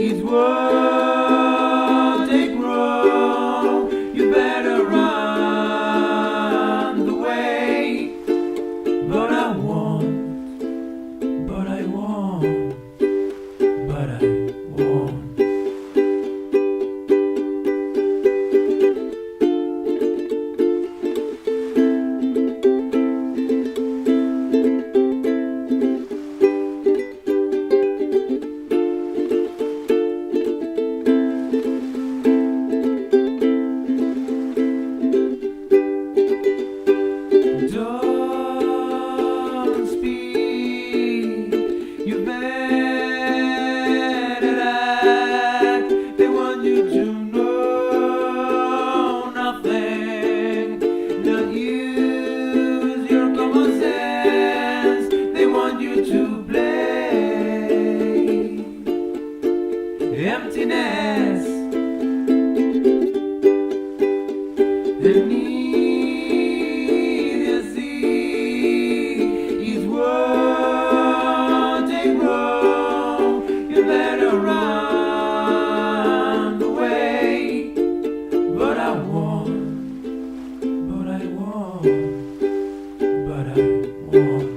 is what they grow. You better run the way. But I won't, but I won't, but I won't. Don't speak, you better act. They want you to know nothing, not use your common sense. They want you to play emptiness and run away, but I won't, but I won't, but I won't.